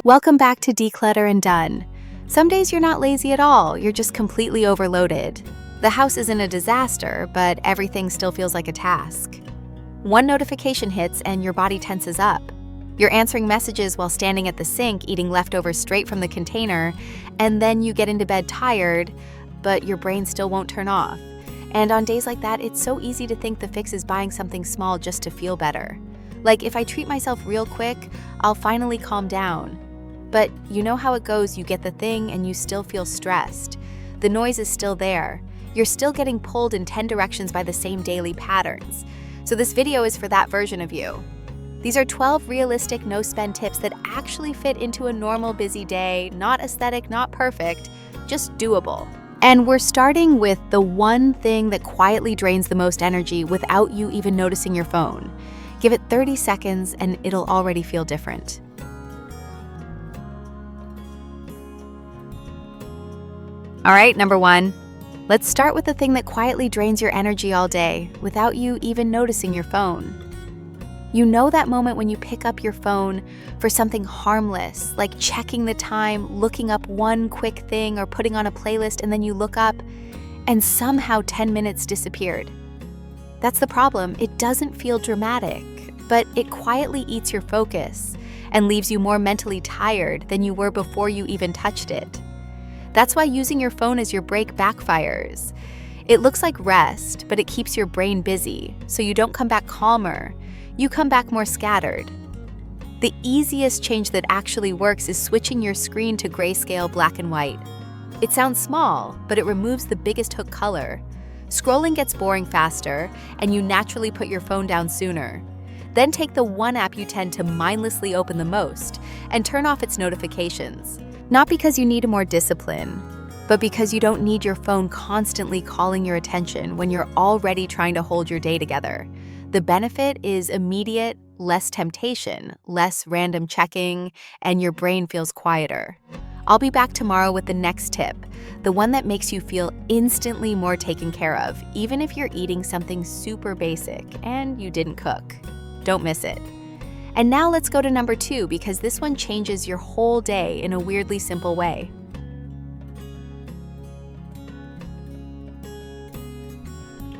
Welcome back to Declutter and Done. Some days you're not lazy at all, you're just completely overloaded. The house isn't a disaster, but everything still feels like a task. One notification hits and your body tenses up. You're answering messages while standing at the sink, eating leftovers straight from the container, and then you get into bed tired, but your brain still won't turn off. And on days like that, it's so easy to think the fix is buying something small just to feel better. Like, if I treat myself real quick, I'll finally calm down. But you know how it goes, you get the thing and you still feel stressed. The noise is still there. You're still getting pulled in 10 directions by the same daily patterns. So this video is for that version of you. These are 12 realistic no-spend tips that actually fit into a normal busy day, not aesthetic, not perfect, just doable. And we're starting with the one thing that quietly drains the most energy without you even noticing your phone. Give it 30 seconds and it'll already feel different. All right, number 1. Let's start with the thing that quietly drains your energy all day without you even noticing your phone. You know that moment when you pick up your phone for something harmless, like checking the time, looking up one quick thing, or putting on a playlist, and then you look up and somehow 10 minutes disappeared. That's the problem. It doesn't feel dramatic, but it quietly eats your focus and leaves you more mentally tired than you were before you even touched it. That's why using your phone as your break backfires. It looks like rest, but it keeps your brain busy, so you don't come back calmer. You come back more scattered. The easiest change that actually works is switching your screen to grayscale black and white. It sounds small, but it removes the biggest hook color. Scrolling gets boring faster, and you naturally put your phone down sooner. Then take the one app you tend to mindlessly open the most and turn off its notifications. Not because you need more discipline, but because you don't need your phone constantly calling your attention when you're already trying to hold your day together. The benefit is immediate, less temptation, less random checking, and your brain feels quieter. I'll be back tomorrow with the next tip, the one that makes you feel instantly more taken care of, even if you're eating something super basic and you didn't cook. Don't miss it. And now let's go to number 2, because this one changes your whole day in a weirdly simple way.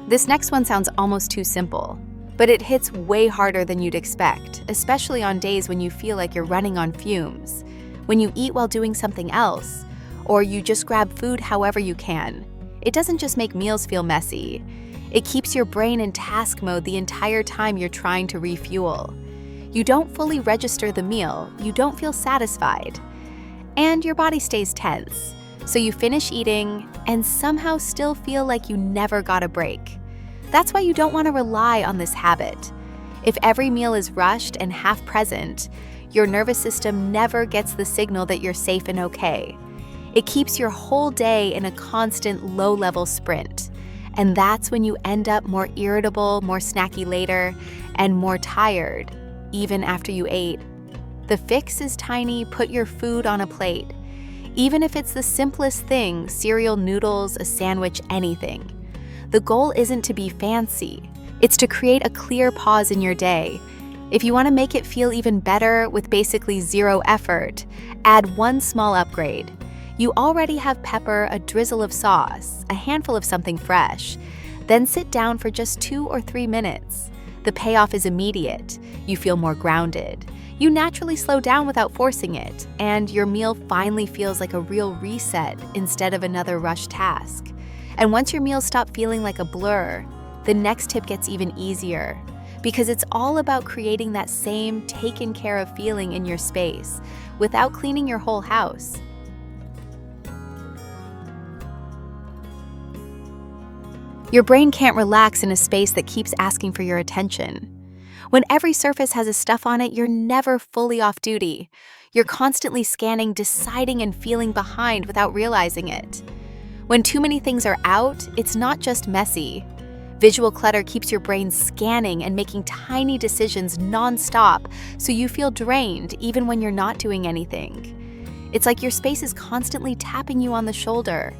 This next one sounds almost too simple, but it hits way harder than you'd expect, especially on days when you feel like you're running on fumes, when you eat while doing something else, or you just grab food however you can. It doesn't just make meals feel messy. It keeps your brain in task mode the entire time you're trying to refuel. You don't fully register the meal, you don't feel satisfied, and your body stays tense. So you finish eating and somehow still feel like you never got a break. That's why you don't want to rely on this habit. If every meal is rushed and half present, your nervous system never gets the signal that you're safe and okay. It keeps your whole day in a constant low-level sprint. And that's when you end up more irritable, more snacky later, and more tired, even after you ate. The fix is tiny. Put your food on a plate. Even if it's the simplest thing, cereal, noodles, a sandwich, anything. The goal isn't to be fancy. It's to create a clear pause in your day. If you want to make it feel even better with basically zero effort, add one small upgrade. You already have pepper, a drizzle of sauce, a handful of something fresh. Then sit down for just 2 or 3 minutes. The payoff is immediate. You feel more grounded. You naturally slow down without forcing it, and your meal finally feels like a real reset instead of another rushed task. And once your meals stop feeling like a blur, the next tip gets even easier, because it's all about creating that same taken care of feeling in your space without cleaning your whole house. Your brain can't relax in a space that keeps asking for your attention. When every surface has a stuff on it, you're never fully off duty. You're constantly scanning, deciding, and feeling behind without realizing it. When too many things are out, it's not just messy. Visual clutter keeps your brain scanning and making tiny decisions non-stop, so you feel drained even when you're not doing anything. It's like your space is constantly tapping you on the shoulder.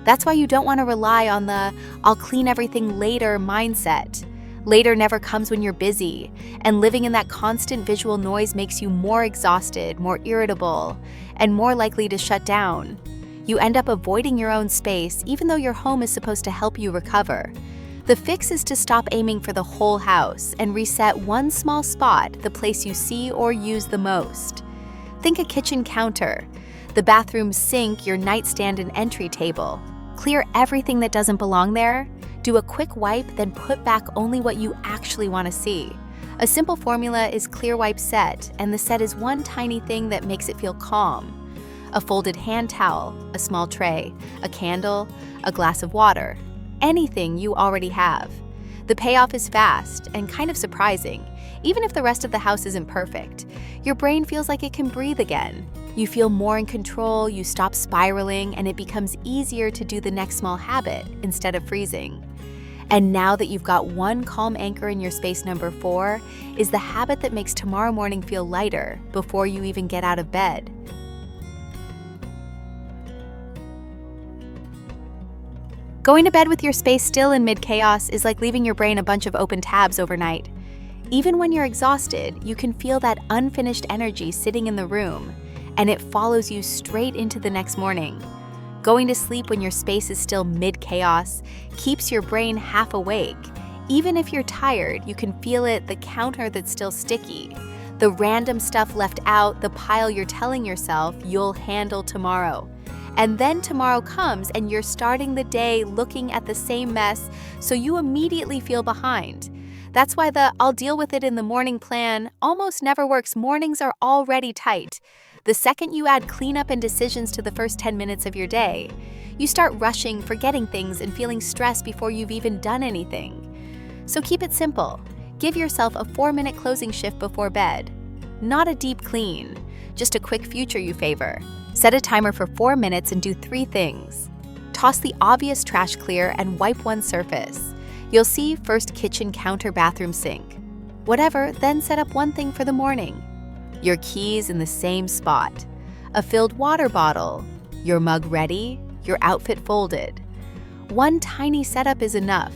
That's why you don't want to rely on the "I'll clean everything later" mindset. Later never comes when you're busy, and living in that constant visual noise makes you more exhausted, more irritable, and more likely to shut down. You end up avoiding your own space, even though your home is supposed to help you recover. The fix is to stop aiming for the whole house and reset one small spot, the place you see or use the most. Think a kitchen counter, the bathroom sink, your nightstand and entry table. Clear everything that doesn't belong there. Do a quick wipe, then put back only what you actually want to see. A simple formula is clear wipe set, and the set is one tiny thing that makes it feel calm. A folded hand towel, a small tray, a candle, a glass of water, anything you already have. The payoff is fast and kind of surprising. Even if the rest of the house isn't perfect, your brain feels like it can breathe again. You feel more in control, you stop spiraling, and it becomes easier to do the next small habit instead of freezing. And now that you've got one calm anchor in your space, number 4 is the habit that makes tomorrow morning feel lighter before you even get out of bed. Going to bed with your space still in mid-chaos is like leaving your brain a bunch of open tabs overnight. Even when you're exhausted, you can feel that unfinished energy sitting in the room, and it follows you straight into the next morning. Going to sleep when your space is still mid-chaos keeps your brain half awake. Even if you're tired, you can feel it, the counter that's still sticky, the random stuff left out, the pile you're telling yourself you'll handle tomorrow. And then tomorrow comes and you're starting the day looking at the same mess, so you immediately feel behind. That's why the "I'll deal with it in the morning" plan almost never works. Mornings are already tight. The second you add cleanup and decisions to the first 10 minutes of your day, you start rushing, forgetting things, and feeling stressed before you've even done anything. So keep it simple. Give yourself a 4-minute closing shift before bed. Not a deep clean, just a quick future you favor. Set a timer for 4 minutes and do 3 things. Toss the obvious trash clear and wipe one surface. You'll see first kitchen counter, bathroom sink. Whatever, then set up one thing for the morning. Your keys in the same spot, a filled water bottle, your mug ready, your outfit folded. One tiny setup is enough.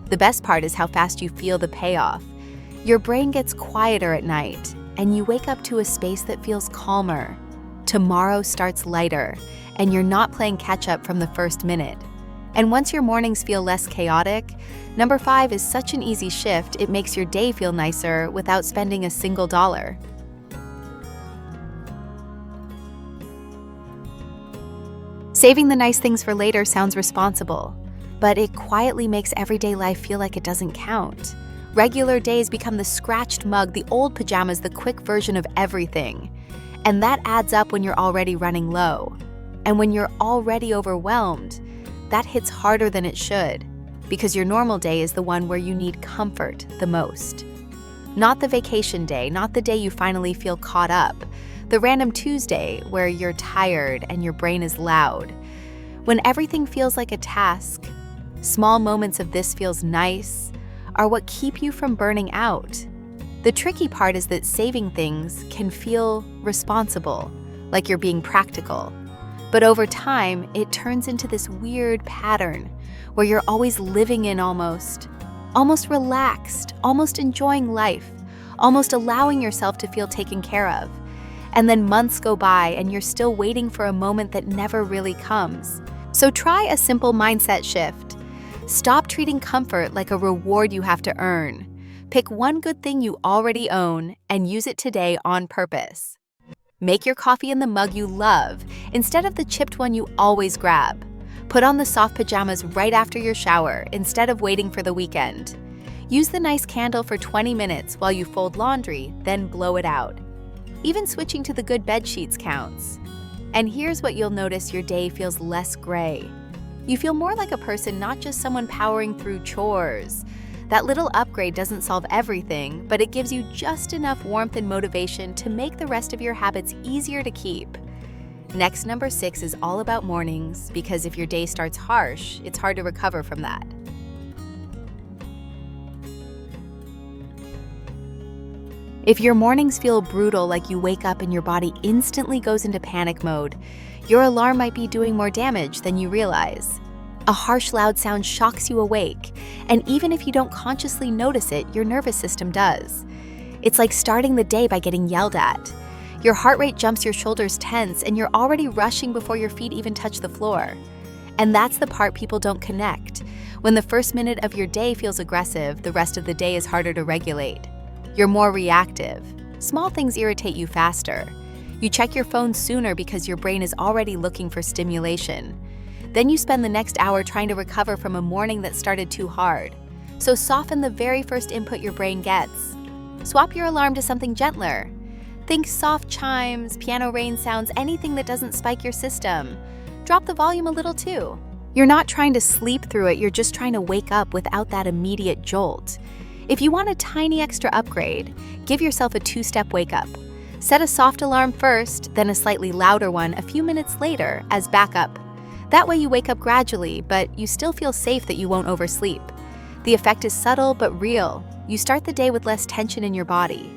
The best part is how fast you feel the payoff. Your brain gets quieter at night, and you wake up to a space that feels calmer. Tomorrow starts lighter, and you're not playing catch-up from the first minute. And once your mornings feel less chaotic, number 5 is such an easy shift, it makes your day feel nicer without spending a single dollar. Saving the nice things for later sounds responsible, but it quietly makes everyday life feel like it doesn't count. Regular days become the scratched mug, the old pajamas, the quick version of everything. And that adds up when you're already running low. And when you're already overwhelmed, that hits harder than it should, because your normal day is the one where you need comfort the most. Not the vacation day, not the day you finally feel caught up, the random Tuesday where you're tired and your brain is loud. When everything feels like a task, small moments of "this feels nice" are what keep you from burning out. The tricky part is that saving things can feel responsible, like you're being practical. But over time, it turns into this weird pattern where you're always living in almost relaxed, almost enjoying life, almost allowing yourself to feel taken care of. And then months go by and you're still waiting for a moment that never really comes. So try a simple mindset shift. Stop treating comfort like a reward you have to earn. Pick one good thing you already own and use it today on purpose. Make your coffee in the mug you love instead of the chipped one you always grab. Put on the soft pajamas right after your shower instead of waiting for the weekend. Use the nice candle for 20 minutes while you fold laundry, then blow it out. Even switching to the good bed sheets counts. And here's what you'll notice: your day feels less gray. You feel more like a person, not just someone powering through chores. That little upgrade doesn't solve everything, but it gives you just enough warmth and motivation to make the rest of your habits easier to keep. Next, number 6 is all about mornings, because if your day starts harsh, it's hard to recover from that. If your mornings feel brutal, like you wake up and your body instantly goes into panic mode, your alarm might be doing more damage than you realize. A harsh, loud sound shocks you awake, and even if you don't consciously notice it, your nervous system does. It's like starting the day by getting yelled at. Your heart rate jumps, your shoulders tense, and you're already rushing before your feet even touch the floor. And that's the part people don't connect. When the first minute of your day feels aggressive, the rest of the day is harder to regulate. You're more reactive. Small things irritate you faster. You check your phone sooner because your brain is already looking for stimulation. Then you spend the next hour trying to recover from a morning that started too hard. So soften the very first input your brain gets. Swap your alarm to something gentler. Think soft chimes, piano rain sounds, anything that doesn't spike your system. Drop the volume a little too. You're not trying to sleep through it, you're just trying to wake up without that immediate jolt. If you want a tiny extra upgrade, give yourself a two-step wake-up. Set a soft alarm first, then a slightly louder one a few minutes later as backup. That way you wake up gradually, but you still feel safe that you won't oversleep. The effect is subtle but real. You start the day with less tension in your body.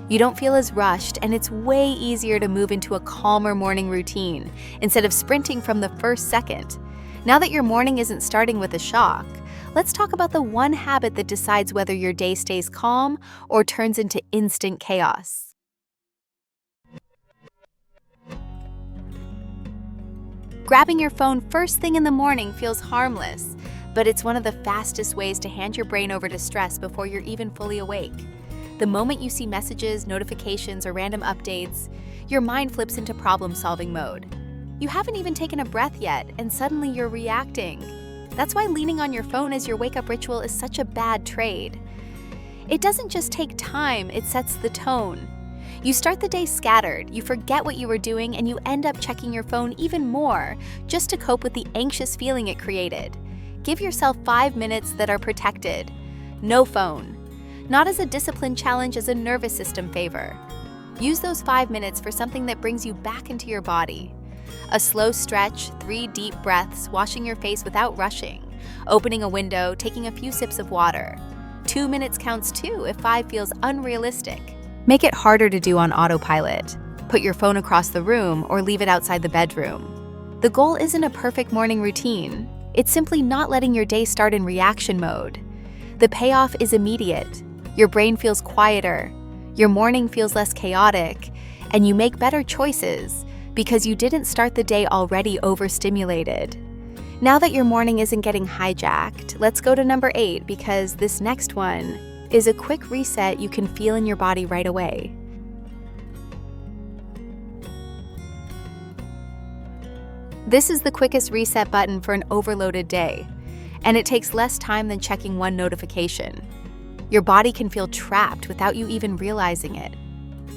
You don't feel as rushed, and it's way easier to move into a calmer morning routine instead of sprinting from the first second. Now that your morning isn't starting with a shock, let's talk about the one habit that decides whether your day stays calm or turns into instant chaos. Grabbing your phone first thing in the morning feels harmless, but it's one of the fastest ways to hand your brain over to stress before you're even fully awake. The moment you see messages, notifications, or random updates, your mind flips into problem-solving mode. You haven't even taken a breath yet, and suddenly you're reacting. That's why leaning on your phone as your wake-up ritual is such a bad trade. It doesn't just take time, it sets the tone. You start the day scattered, you forget what you were doing, and you end up checking your phone even more, just to cope with the anxious feeling it created. Give yourself 5 minutes that are protected. No phone. Not as a discipline challenge, as a nervous system favor. Use those 5 minutes for something that brings you back into your body. A slow stretch, 3 deep breaths, washing your face without rushing, opening a window, taking a few sips of water. 2 minutes counts too if 5 feels unrealistic. Make it harder to do on autopilot. Put your phone across the room or leave it outside the bedroom. The goal isn't a perfect morning routine. It's simply not letting your day start in reaction mode. The payoff is immediate. Your brain feels quieter, your morning feels less chaotic, and you make better choices because you didn't start the day already overstimulated. Now that your morning isn't getting hijacked, let's go to number 8 because this next one is a quick reset you can feel in your body right away. This is the quickest reset button for an overloaded day, and it takes less time than checking one notification. Your body can feel trapped without you even realizing it.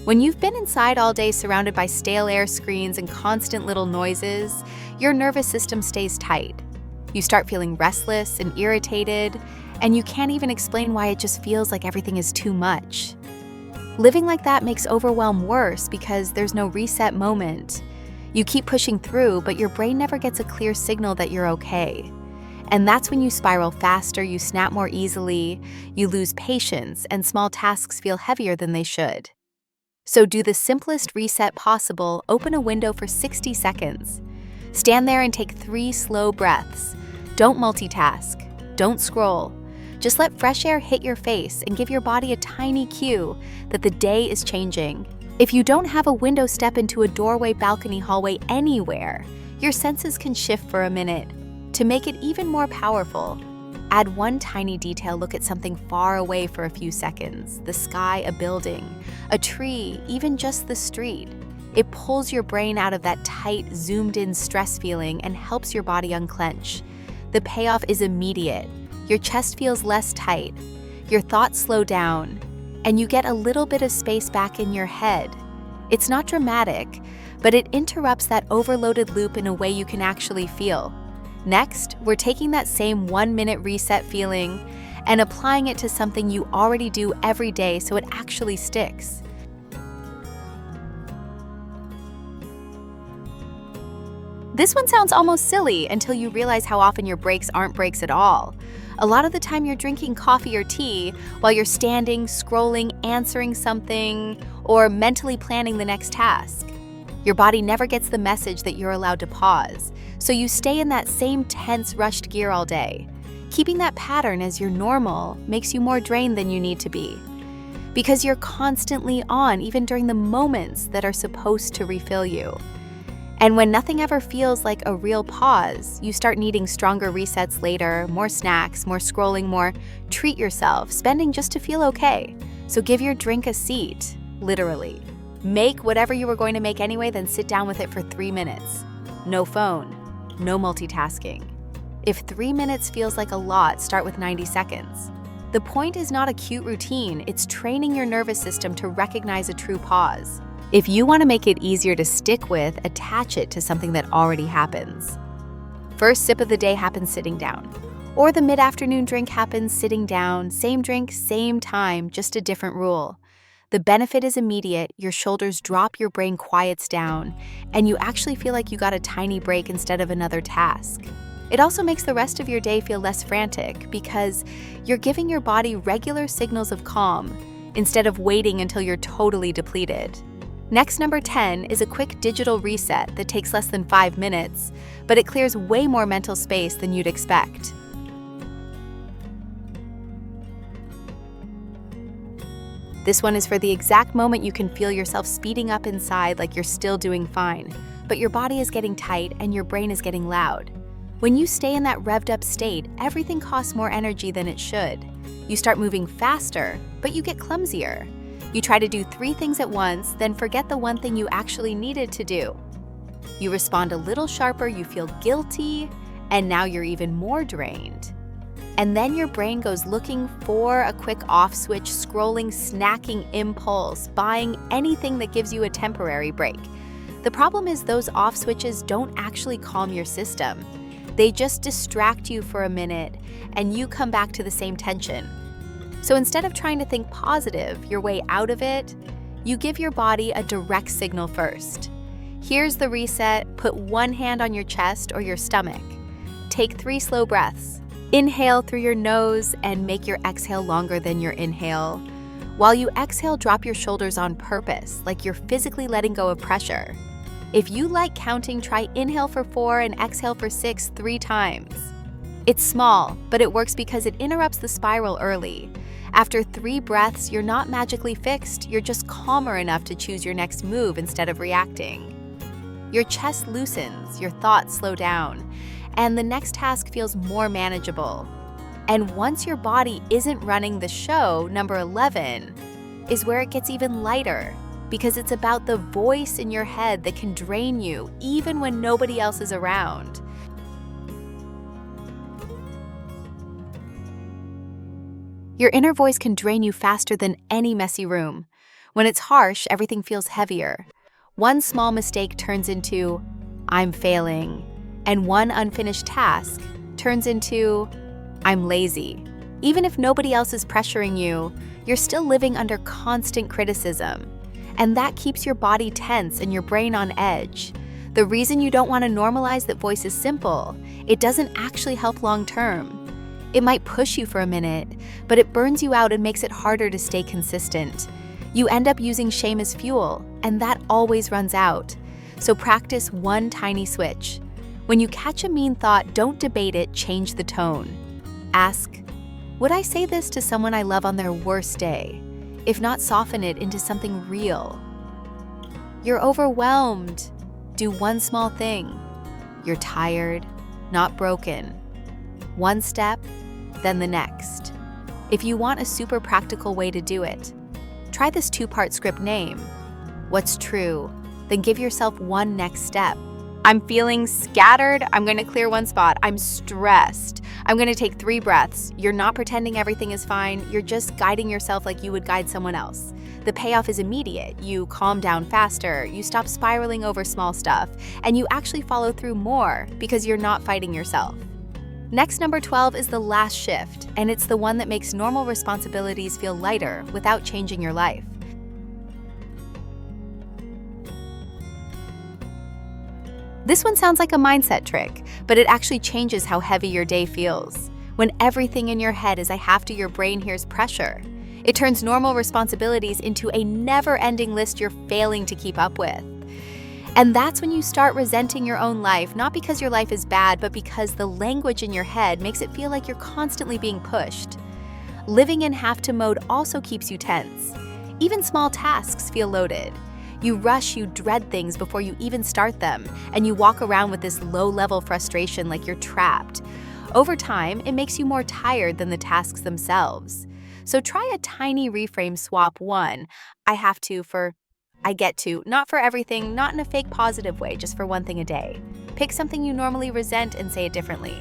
When you've been inside all day surrounded by stale air, screens, and constant little noises, your nervous system stays tight. You start feeling restless and irritated, and you can't even explain why. It just feels like everything is too much. Living like that makes overwhelm worse because there's no reset moment. You keep pushing through, but your brain never gets a clear signal that you're okay. And that's when you spiral faster, you snap more easily, you lose patience, and small tasks feel heavier than they should. So do the simplest reset possible, open a window for 60 seconds. Stand there and take 3 slow breaths. Don't multitask, don't scroll. Just let fresh air hit your face and give your body a tiny cue that the day is changing. If you don't have a window, step into a doorway, balcony, hallway, anywhere. Your senses can shift for a minute. To make it even more powerful, add one tiny detail. Look at something far away for a few seconds. The sky, a building, a tree, even just the street. It pulls your brain out of that tight, zoomed-in stress feeling and helps your body unclench. The payoff is immediate. Your chest feels less tight, your thoughts slow down, and you get a little bit of space back in your head. It's not dramatic, but it interrupts that overloaded loop in a way you can actually feel. Next, we're taking that same 1-minute reset feeling and applying it to something you already do every day so it actually sticks. This one sounds almost silly until you realize how often your breaks aren't breaks at all. A lot of the time you're drinking coffee or tea while you're standing, scrolling, answering something, or mentally planning the next task. Your body never gets the message that you're allowed to pause, so you stay in that same tense, rushed gear all day. Keeping that pattern as your normal makes you more drained than you need to be, because you're constantly on even during the moments that are supposed to refill you. And when nothing ever feels like a real pause, you start needing stronger resets later, more snacks, more scrolling, more treat yourself, spending just to feel okay. So give your drink a seat, literally. Make whatever you were going to make anyway, then sit down with it for 3 minutes. No phone, no multitasking. If 3 minutes feels like a lot, start with 90 seconds. The point is not a cute routine, it's training your nervous system to recognize a true pause. If you want to make it easier to stick with, attach it to something that already happens. First sip of the day happens sitting down. Or the mid-afternoon drink happens sitting down, same drink, same time, just a different rule. The benefit is immediate, your shoulders drop, your brain quiets down, and you actually feel like you got a tiny break instead of another task. It also makes the rest of your day feel less frantic because you're giving your body regular signals of calm instead of waiting until you're totally depleted. Next, number 10 is a quick digital reset that takes less than 5 minutes, but it clears way more mental space than you'd expect. This one is for the exact moment you can feel yourself speeding up inside like you're still doing fine, but your body is getting tight and your brain is getting loud. When you stay in that revved up state, everything costs more energy than it should. You start moving faster, but you get clumsier. You try to do 3 things at once, then forget the one thing you actually needed to do. You respond a little sharper, you feel guilty, and now you're even more drained. And then your brain goes looking for a quick off switch, scrolling, snacking impulse, buying anything that gives you a temporary break. The problem is those off switches don't actually calm your system. They just distract you for a minute and you come back to the same tension. So instead of trying to think positive your way out of it, you give your body a direct signal first. Here's the reset. Put one hand on your chest or your stomach. Take 3 slow breaths. Inhale through your nose and make your exhale longer than your inhale. While you exhale, drop your shoulders on purpose, like you're physically letting go of pressure. If you like counting, try inhale for 4 and exhale for 6 3 times. It's small, but it works because it interrupts the spiral early. After 3 breaths, you're not magically fixed, you're just calmer enough to choose your next move instead of reacting. Your chest loosens, your thoughts slow down, and the next task feels more manageable. And once your body isn't running the show, number 11 is where it gets even lighter, because it's about the voice in your head that can drain you even when nobody else is around. Your inner voice can drain you faster than any messy room. When it's harsh, everything feels heavier. One small mistake turns into, "I'm failing," and one unfinished task turns into, "I'm lazy." Even if nobody else is pressuring you, you're still living under constant criticism. And that keeps your body tense and your brain on edge. The reason you don't want to normalize that voice is simple. It doesn't actually help long term. It might push you for a minute, but it burns you out and makes it harder to stay consistent. You end up using shame as fuel, and that always runs out. So practice one tiny switch. When you catch a mean thought, don't debate it, change the tone. Ask, would I say this to someone I love on their worst day? If not, soften it into something real. You're overwhelmed. Do one small thing. You're tired, not broken. One step, then the next. If you want a super practical way to do it, try this 2-part script name. What's true? Then give yourself one next step. I'm feeling scattered. I'm going to clear one spot. I'm stressed. I'm going to take 3 breaths. You're not pretending everything is fine. You're just guiding yourself like you would guide someone else. The payoff is immediate. You calm down faster. You stop spiraling over small stuff. And you actually follow through more because you're not fighting yourself. Next, number 12 is the last shift, and it's the one that makes normal responsibilities feel lighter without changing your life. This one sounds like a mindset trick, but it actually changes how heavy your day feels. When everything in your head is "I have to," your brain hears pressure. It turns normal responsibilities into a never-ending list you're failing to keep up with. And that's when you start resenting your own life, not because your life is bad, but because the language in your head makes it feel like you're constantly being pushed. Living in have-to mode also keeps you tense. Even small tasks feel loaded. You rush, you dread things before you even start them, and you walk around with this low-level frustration like you're trapped. Over time, it makes you more tired than the tasks themselves. So try a tiny reframe swap. One, I have to for I get to, not for everything, not in a fake positive way, just for one thing a day. Pick something you normally resent and say it differently.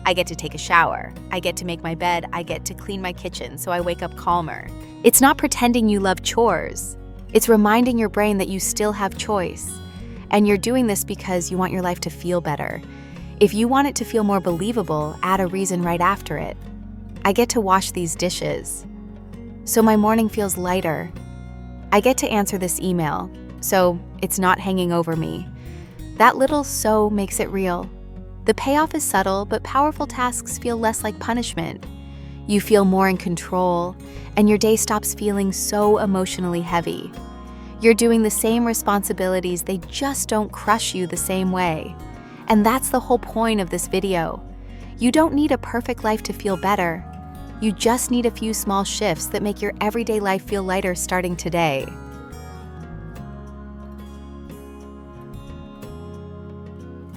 I get to take a shower. I get to make my bed. I get to clean my kitchen so I wake up calmer. It's not pretending you love chores. It's reminding your brain that you still have choice. And you're doing this because you want your life to feel better. If you want it to feel more believable, add a reason right after it. I get to wash these dishes, so my morning feels lighter. I get to answer this email, so it's not hanging over me. That little "so" makes it real. The payoff is subtle, but powerful tasks feel less like punishment. You feel more in control, and your day stops feeling so emotionally heavy. You're doing the same responsibilities, they just don't crush you the same way. And that's the whole point of this video. You don't need a perfect life to feel better. You just need a few small shifts that make your everyday life feel lighter starting today.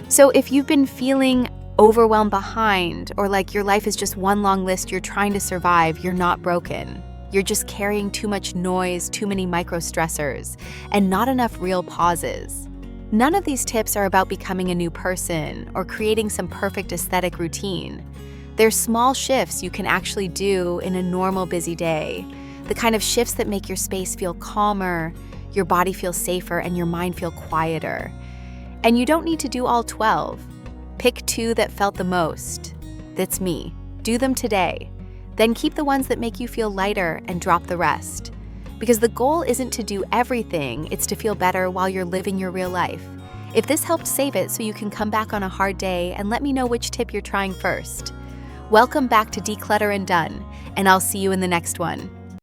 So if you've been feeling overwhelmed behind, or like your life is just one long list you're trying to survive, you're not broken. You're just carrying too much noise, too many micro stressors, and not enough real pauses. None of these tips are about becoming a new person or creating some perfect aesthetic routine. They're small shifts you can actually do in a normal busy day, the kind of shifts that make your space feel calmer, your body feel safer, and your mind feel quieter. And you don't need to do all 12. Pick 2 that felt the most. That's me. Do them today. Then keep the ones that make you feel lighter and drop the rest. Because the goal isn't to do everything, it's to feel better while you're living your real life. If this helped, save it so you can come back on a hard day and let me know which tip you're trying first. Welcome back to Declutter and Done, and I'll see you in the next one.